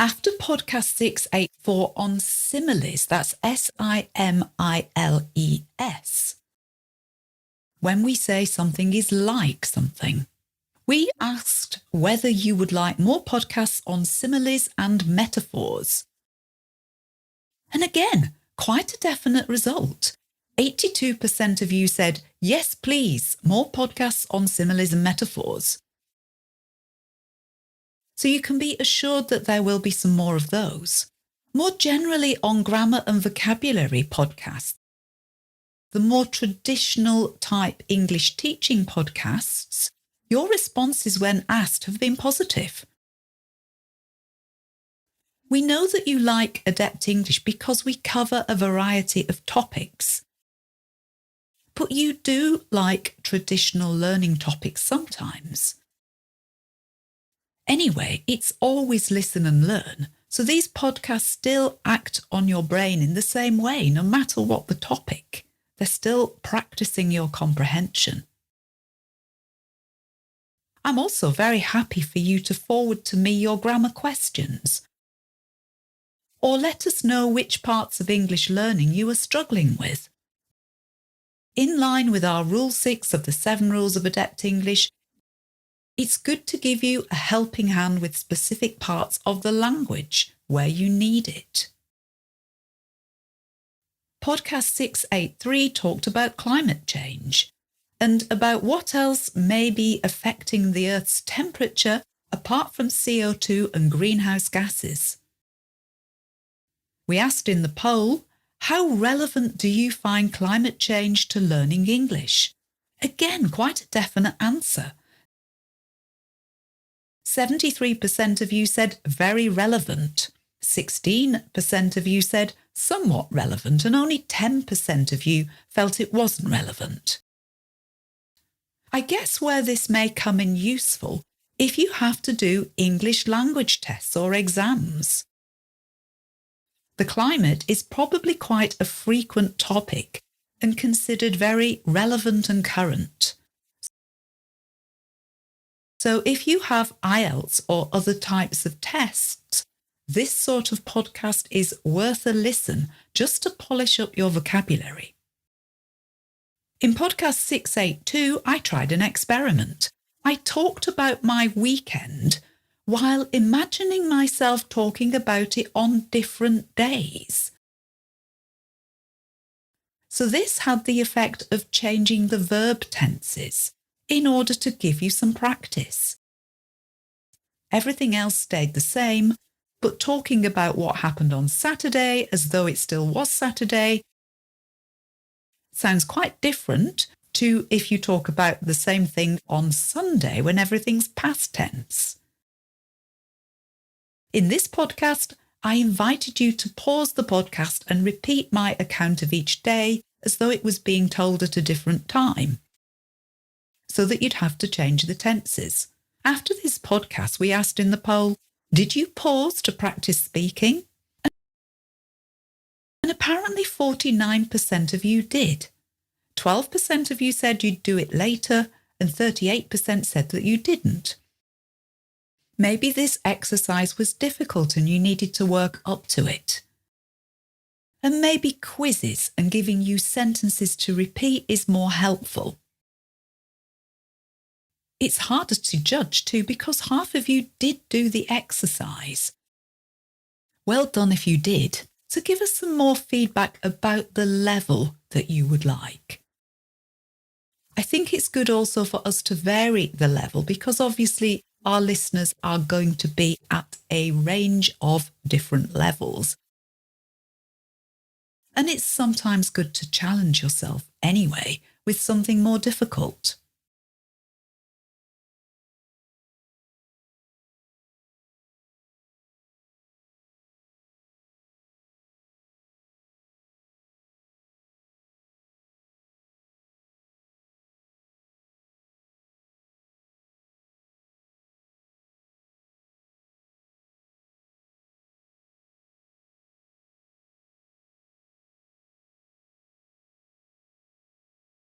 After podcast 684 on similes, that's SIMILES, when we say something is like something, we asked whether you would like more podcasts on similes and metaphors. And again, quite a definite result. 82% of you said, yes, please, more podcasts on similes and metaphors. So you can be assured that there will be some more of those. More generally on grammar and vocabulary podcasts, the more traditional type English teaching podcasts, your responses when asked have been positive. We know that you like Adept English because we cover a variety of topics. But you do like traditional learning topics sometimes. Anyway, it's always listen and learn, so these podcasts still act on your brain in the same way, no matter what the topic. They're still practicing your comprehension. I'm also very happy for you to forward to me your grammar questions. Or let us know which parts of English learning you are struggling with. In line with our Rule 6 of the 7 Rules of Adept English, it's good to give you a helping hand with specific parts of the language where you need it. Podcast 683 talked about climate change and about what else may be affecting the Earth's temperature apart from CO2 and greenhouse gases. We asked in the poll, how relevant do you find climate change to learning English? Again, quite a definite answer. 73% of you said very relevant, 16% of you said somewhat relevant, and only 10% of you felt it wasn't relevant. I guess where this may come in useful if you have to do English language tests or exams. The climate is probably quite a frequent topic and considered very relevant and current. So if you have IELTS or other types of tests, this sort of podcast is worth a listen just to polish up your vocabulary. In podcast 682, I tried an experiment. I talked about my weekend while imagining myself talking about it on different days. So this had the effect of changing the verb tenses in order to give you some practice. Everything else stayed the same, but talking about what happened on Saturday as though it still was Saturday sounds quite different to if you talk about the same thing on Sunday when everything's past tense. In this podcast, I invited you to pause the podcast and repeat my account of each day as though it was being told at a different time, so that you'd have to change the tenses. After this podcast, we asked in the poll, did you pause to practice speaking? And apparently 49% of you did. 12% of you said you'd do it later, and 38% said that you didn't. Maybe this exercise was difficult and you needed to work up to it. And maybe quizzes and giving you sentences to repeat is more helpful. It's harder to judge too because half of you did do the exercise. Well done if you did. So give us some more feedback about the level that you would like. I think it's good also for us to vary the level because obviously our listeners are going to be at a range of different levels. And it's sometimes good to challenge yourself anyway with something more difficult.